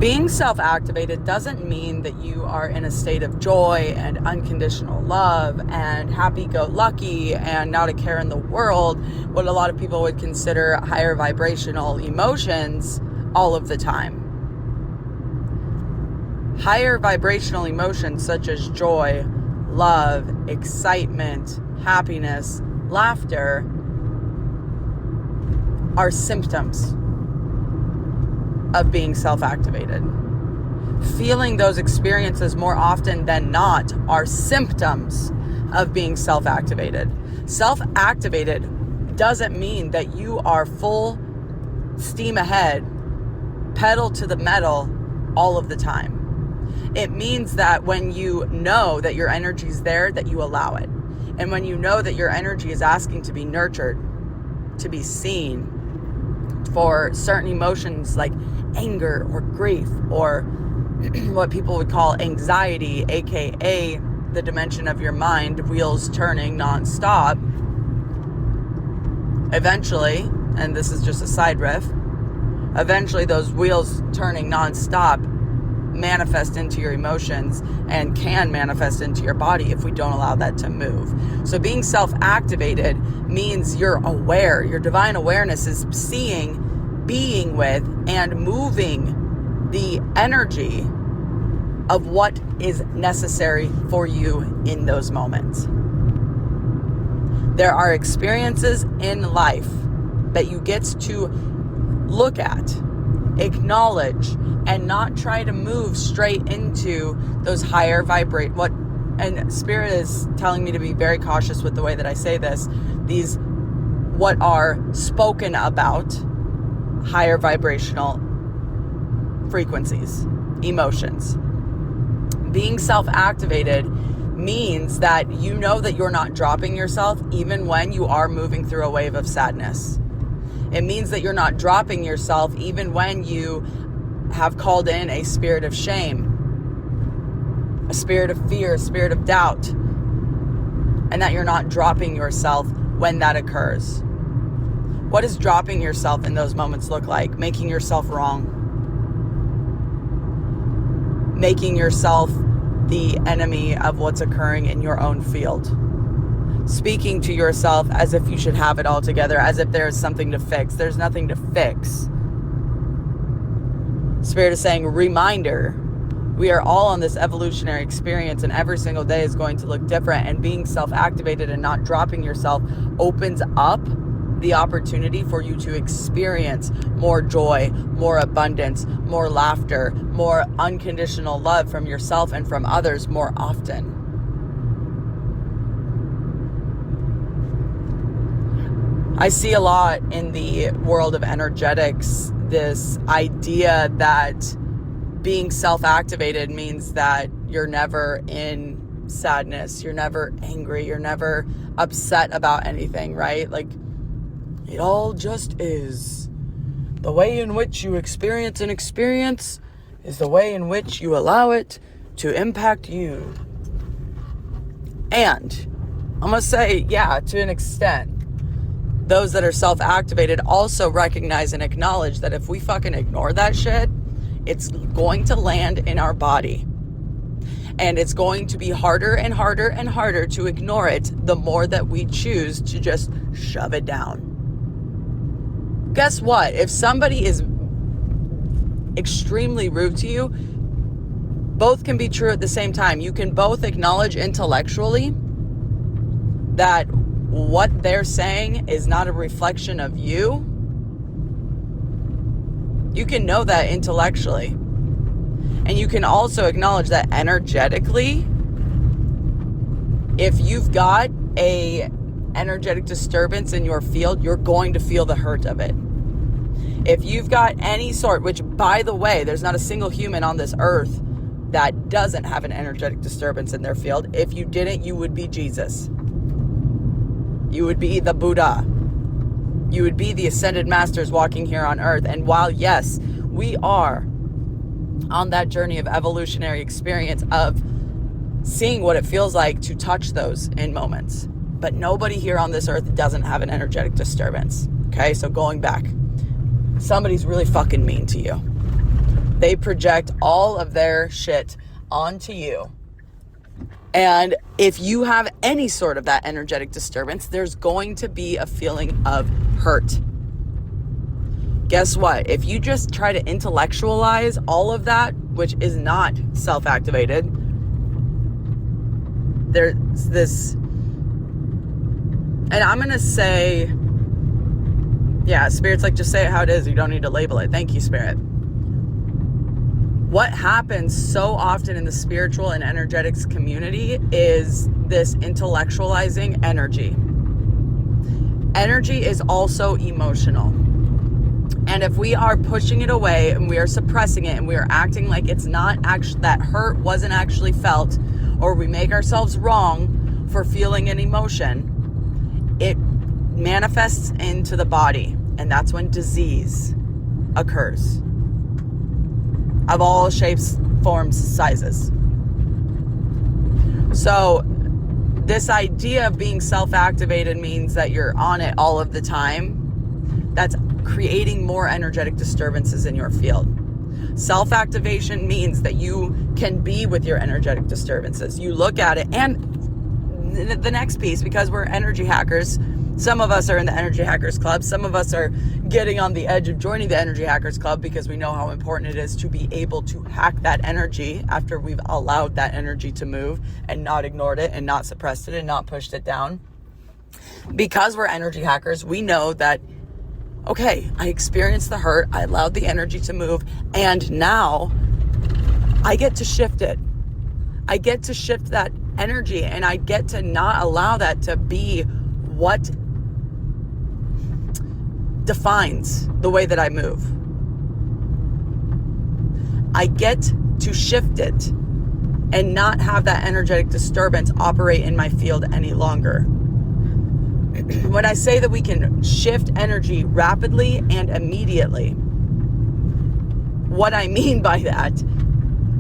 Being self-activated doesn't mean that you are in a state of joy and unconditional love and happy-go-lucky and not a care in the world, what a lot of people would consider higher vibrational emotions all of the time. Higher vibrational emotions such as joy, love, excitement, happiness, laughter are symptoms of being self-activated. Feeling those experiences more often than not are symptoms of being self-activated. Self-activated doesn't mean that you are full steam ahead, pedal to the metal all of the time. It means that when you know that your energy is there, that you allow it. And when you know that your energy is asking to be nurtured, to be seen, for certain emotions like anger or grief or what people would call anxiety, aka the dimension of your mind, wheels turning nonstop, eventually, and this is just a side riff, eventually those wheels turning nonstop manifest into your emotions and can manifest into your body if we don't allow that to move. So being self-activated means you're aware. Your divine awareness is seeing, being with, and moving the energy of what is necessary for you in those moments. There are experiences in life that you get to look at, acknowledge, and not try to move straight into those higher and Spirit is telling me to be very cautious with the way that I say this, these what are spoken about higher vibrational frequencies, emotions. Being self-activated means that you know that you're not dropping yourself even when you are moving through a wave of sadness. It means that you're not dropping yourself even when you have called in a spirit of shame, a spirit of fear, a spirit of doubt, and that you're not dropping yourself when that occurs. What does dropping yourself in those moments look like? Making yourself wrong. Making yourself the enemy of what's occurring in your own field. Speaking to yourself as if you should have it all together, as if there's something to fix. There's nothing to fix. Spirit is saying, reminder, we are all on this evolutionary experience and every single day is going to look different, and being self-activated and not dropping yourself opens up the opportunity for you to experience more joy, more abundance, more laughter, more unconditional love from yourself and from others more often. I see a lot in the world of energetics, this idea that being self-activated means that you're never in sadness, you're never angry, you're never upset about anything, right? Like, it all just is. The way in which you experience an experience is the way in which you allow it to impact you. And I'm going to say, yeah, to an extent, those that are self-activated also recognize and acknowledge that if we fucking ignore that shit, it's going to land in our body. And it's going to be harder and harder and harder to ignore it the more that we choose to just shove it down. Guess what? If somebody is extremely rude to you, both can be true at the same time. You can both acknowledge intellectually that what they're saying is not a reflection of you. You can know that intellectually. And you can also acknowledge that energetically, if you've got a energetic disturbance in your field, you're going to feel the hurt of it. If you've got any sort, which by the way, there's not a single human on this earth that doesn't have an energetic disturbance in their field. If you didn't, you would be Jesus. You would be the Buddha. You would be the ascended masters walking here on earth. And while, yes, we are on that journey of evolutionary experience of seeing what it feels like to touch those in moments, but nobody here on this earth doesn't have an energetic disturbance. Okay, so going back, somebody's really fucking mean to you. They project all of their shit onto you. And if you have any sort of that energetic disturbance, there's going to be a feeling of hurt. Guess what? If you just try to intellectualize all of that, which is not self-activated, there's this, and I'm going to say, yeah, Spirit's like, just say it how it is. You don't need to label it. Thank you, Spirit. What happens so often in the spiritual and energetics community is this intellectualizing energy. Energy is also emotional. And if we are pushing it away and we are suppressing it and we are acting like it's not actually, that hurt wasn't actually felt, or we make ourselves wrong for feeling an emotion, it manifests into the body. And that's when disease occurs. Of all shapes, forms, sizes. So this idea of being self-activated means that you're on it all of the time. That's creating more energetic disturbances in your field. Self-activation means that you can be with your energetic disturbances. You look at it, and the next piece, because we're energy hackers, some of us are in the Energy Hackers Club. Some of us are getting on the edge of joining the Energy Hackers Club because we know how important it is to be able to hack that energy after we've allowed that energy to move and not ignored it and not suppressed it and not pushed it down. Because we're energy hackers, we know that, okay, I experienced the hurt, I allowed the energy to move, and now I get to shift it. I get to shift that energy, and I get to not allow that to be what defines the way that I move. I get to shift it and not have that energetic disturbance operate in my field any longer. When I say that we can shift energy rapidly and immediately, what I mean by that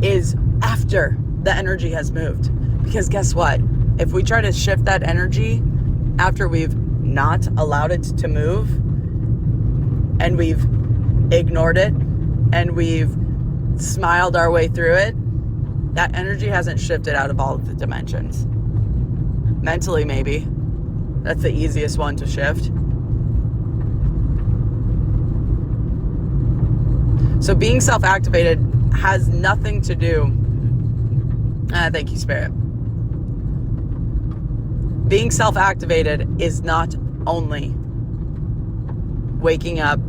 is after the energy has moved. Because guess what? If we try to shift that energy after we've not allowed it to move, and we've ignored it, and we've smiled our way through it, that energy hasn't shifted out of all of the dimensions. Mentally, maybe. That's the easiest one to shift. So being self-activated has nothing to do... thank you, Spirit. Being self-activated is not only waking up,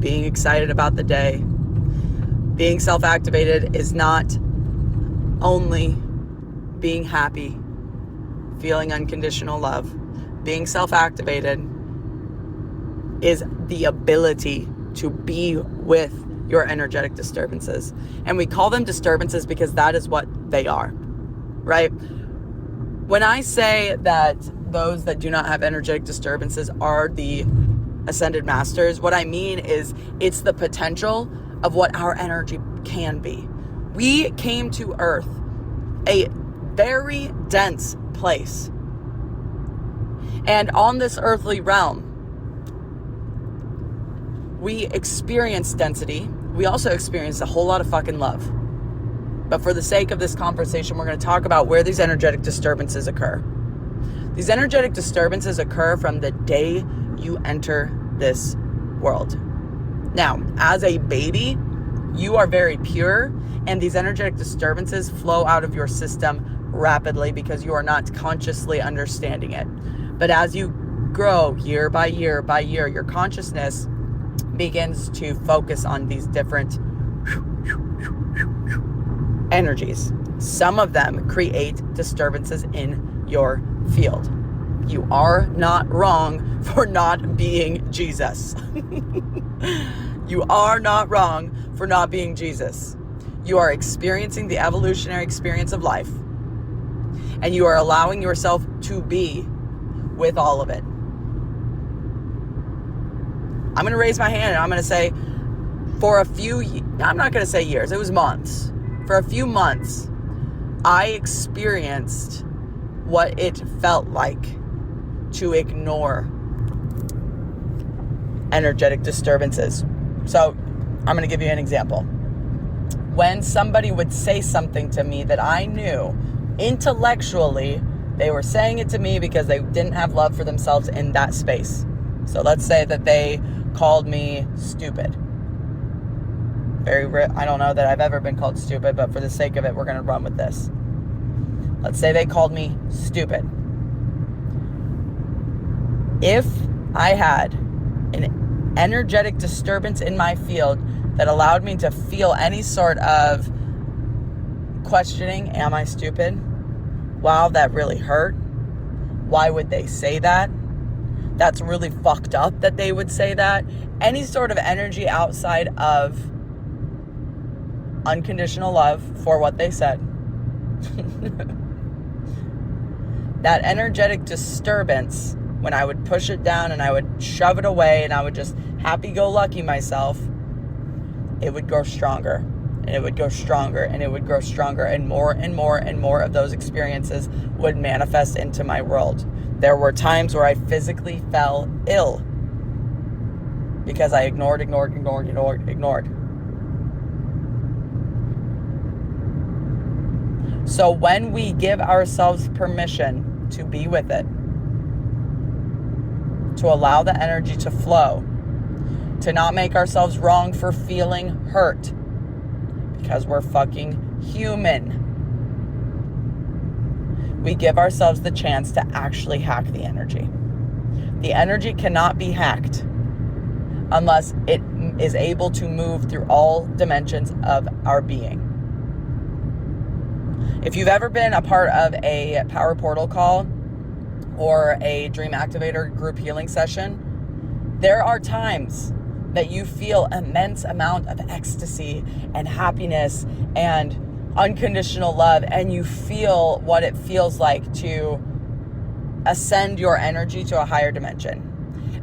being excited about the day. Being self-activated is not only being happy, feeling unconditional love. Being self-activated is the ability to be with your energetic disturbances. And we call them disturbances because that is what they are, right? When I say that those that do not have energetic disturbances are the ascended masters, what I mean is it's the potential of what our energy can be. We came to Earth, a very dense place. And on this earthly realm, we experience density. We also experience a whole lot of fucking love. But for the sake of this conversation, we're going to talk about where these energetic disturbances occur. These energetic disturbances occur from the day you enter this world. Now, as a baby, you are very pure, and these energetic disturbances flow out of your system rapidly because you are not consciously understanding it. But as you grow year by year by year, your consciousness begins to focus on these different energies. Some of them create disturbances in your field. You are not wrong for not being Jesus. You are not wrong for not being Jesus. You are experiencing the evolutionary experience of life, and you are allowing yourself to be with all of it. I'm going to raise my hand and I'm going to say, I'm not going to say years, it was months. For a few months, I experienced what it felt like to ignore energetic disturbances. So I'm going to give you an example. when somebody would say something to me that I knew intellectually they were saying it to me because they didn't have love for themselves in that space. So let's say that they called me stupid. I don't know that I've ever been called stupid, but for the sake of it, we're going to run with this. Let's say they called me stupid. If I had an energetic disturbance in my field that allowed me to feel any sort of questioning, am I stupid? Wow, that really hurt. Why would they say that? That's really fucked up that they would say that. Any sort of energy outside of unconditional love for what they said. That energetic disturbance, when I would push it down and I would shove it away and I would just happy-go-lucky myself, it would grow stronger and it would go stronger and it would grow stronger, and more and more and more of those experiences would manifest into my world. There were times where I physically fell ill because I ignored. So when we give ourselves permission to be with it, to allow the energy to flow, to not make ourselves wrong for feeling hurt, because we're fucking human, we give ourselves the chance to actually hack the energy. The energy cannot be hacked unless it is able to move through all dimensions of our being. If you've ever been a part of a power portal call or a dream activator group healing session, there are times that you feel immense amount of ecstasy and happiness and unconditional love, and you feel what it feels like to ascend your energy to a higher dimension.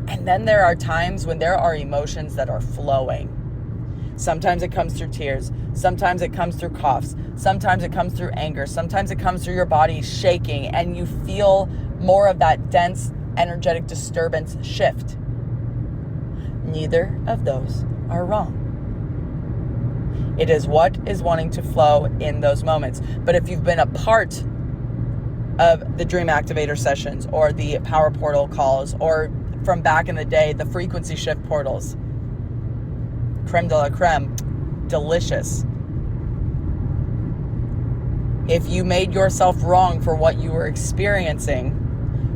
And then there are times when there are emotions that are flowing. Sometimes it comes through tears. Sometimes it comes through coughs. Sometimes it comes through anger. Sometimes it comes through your body shaking, and you feel more of that dense energetic disturbance shift. Neither of those are wrong. It is what is wanting to flow in those moments. But if you've been a part of the Dream Activator sessions or the Power Portal calls, or from back in the day, the frequency shift portals, creme de la creme, delicious. If you made yourself wrong for what you were experiencing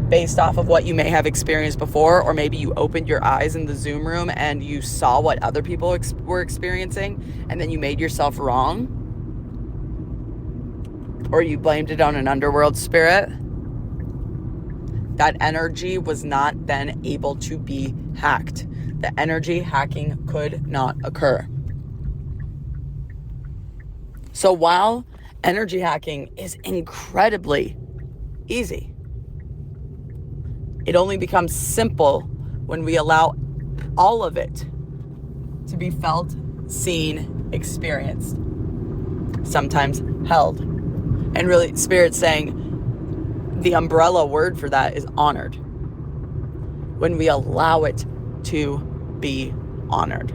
based off of what you may have experienced before, or maybe you opened your eyes in the Zoom room and you saw what other people were experiencing, and then you made yourself wrong, or you blamed it on an underworld spirit, that energy was not then able to be hacked. The energy hacking could not occur. So while energy hacking is incredibly easy, it only becomes simple when we allow all of it to be felt, seen, experienced, sometimes held. And really, Spirit's saying the umbrella word for that is honored. When we allow it to be honored.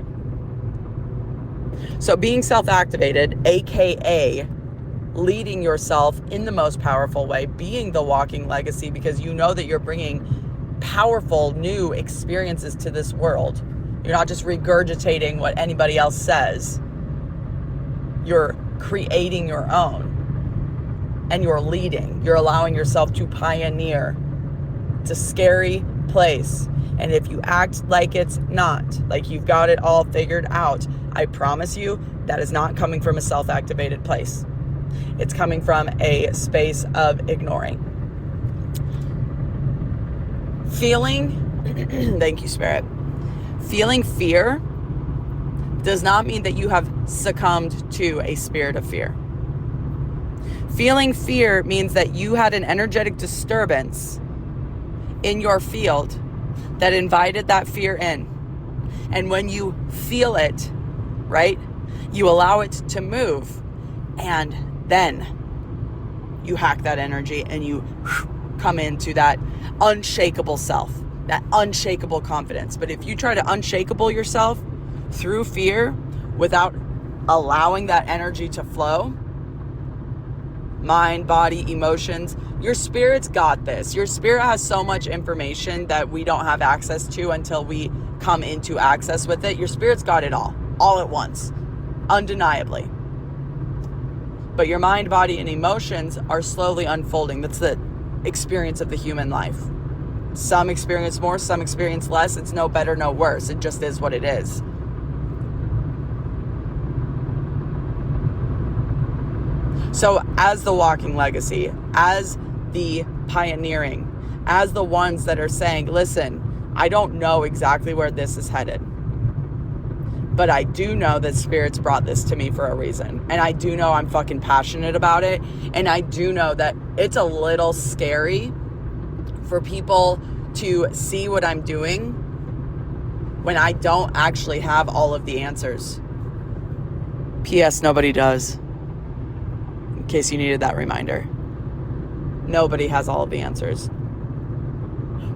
So being self-activated, aka leading yourself in the most powerful way, being the walking legacy, because you know that you're bringing powerful new experiences to this world. You're not just regurgitating what anybody else says. You're creating your own, and you're leading. You're allowing yourself to pioneer. It's a scary place. And if you act like it's not, like you've got it all figured out, I promise you that is not coming from a self-activated place. It's coming from a space of ignoring. Feeling, thank you, Spirit. Feeling fear does not mean that you have succumbed to a spirit of fear. Feeling fear means that you had an energetic disturbance in your field that invited that fear in. And when you feel it, right, you allow it to move, and then you hack that energy and you come into that unshakable self, that unshakable confidence. But if you try to unshakable yourself through fear without allowing that energy to flow, mind, body, emotions, your spirit's got this. Your spirit has so much information that we don't have access to until we come into access with it. Your spirit's got it all at once, undeniably. But your mind, body, and emotions are slowly unfolding. That's the experience of the human life. Some experience more, some experience less. It's no better, no worse. It just is what it is. So as the walking legacy, as the pioneering, as the ones that are saying, listen, I don't know exactly where this is headed, but I do know that Spirit's brought this to me for a reason. And I do know I'm fucking passionate about it. And I do know that it's a little scary for people to see what I'm doing when I don't actually have all of the answers. P.S. Nobody does. In case you needed that reminder. Nobody has all of the answers.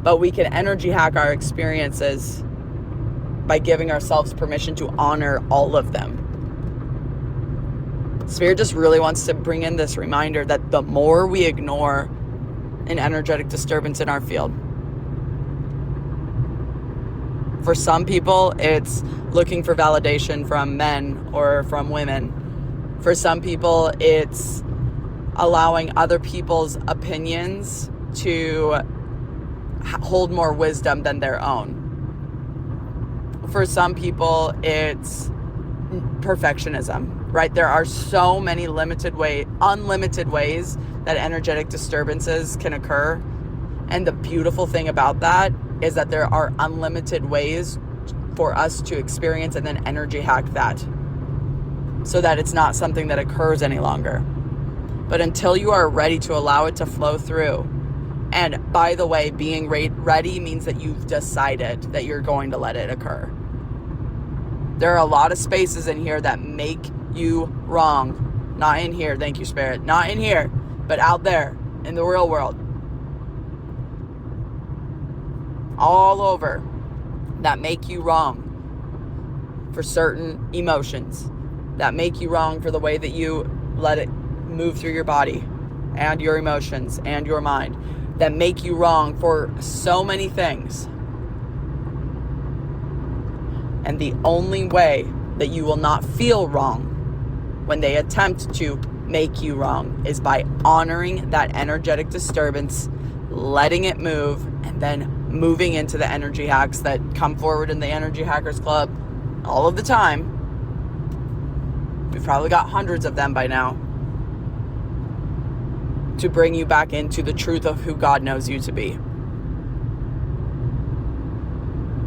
But we can energy hack our experiences by giving ourselves permission to honor all of them. Spirit just really wants to bring in this reminder that the more we ignore an energetic disturbance in our field, for some people, it's looking for validation from men or from women. For some people, it's allowing other people's opinions to hold more wisdom than their own. For some people, it's perfectionism, right? There are so many unlimited ways that energetic disturbances can occur. And the beautiful thing about that is that there are unlimited ways for us to experience and then energy hack that so that it's not something that occurs any longer. But until you are ready to allow it to flow through, and by the way, being ready means that you've decided that you're going to let it occur. There are a lot of spaces in here that make you wrong. Not in here, thank you, Spirit. Not in here, but out there in the real world. All over that make you wrong for certain emotions, that make you wrong for the way that you let it move through your body and your emotions and your mind, that make you wrong for so many things. And the only way that you will not feel wrong when they attempt to make you wrong is by honoring that energetic disturbance, letting it move, and then moving into the energy hacks that come forward in the Energy Hackers Club all of the time. We've probably got hundreds of them by now, to bring you back into the truth of who God knows you to be.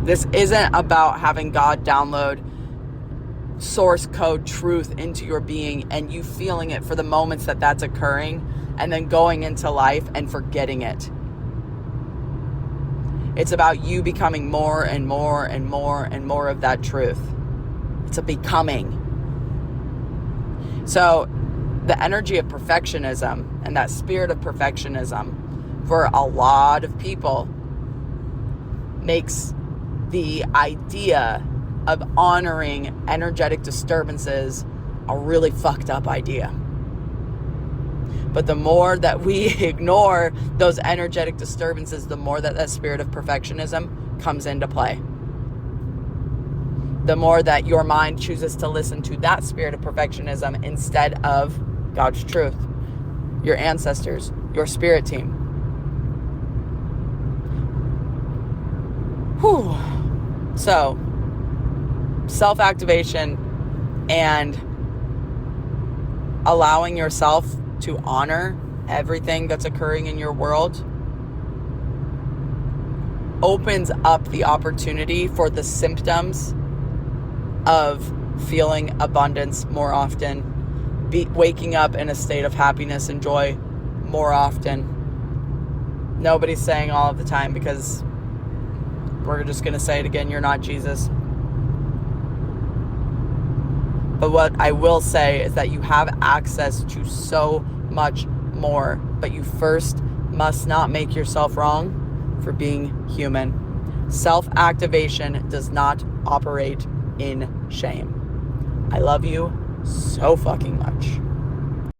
This isn't about having God download source code truth into your being and you feeling it for the moments that that's occurring and then going into life and forgetting it. It's about you becoming more and more and more and more of that truth. It's a becoming. So the energy of perfectionism and that spirit of perfectionism for a lot of people makes the idea of honoring energetic disturbances a really fucked up idea. But the more that we ignore those energetic disturbances, the more that spirit of perfectionism comes into play. The more that your mind chooses to listen to that spirit of perfectionism instead of God's truth, your ancestors, your spirit team. Whew. So, self-activation and allowing yourself to honor everything that's occurring in your world opens up the opportunity for the symptoms of feeling abundance more often, waking up in a state of happiness and joy more often. Nobody's saying all of the time because we're just going to say it again, you're not Jesus. But what I will say is that you have access to so much more. But you first must not make yourself wrong for being human. Self-activation does not operate in shame. I love you. so fucking much.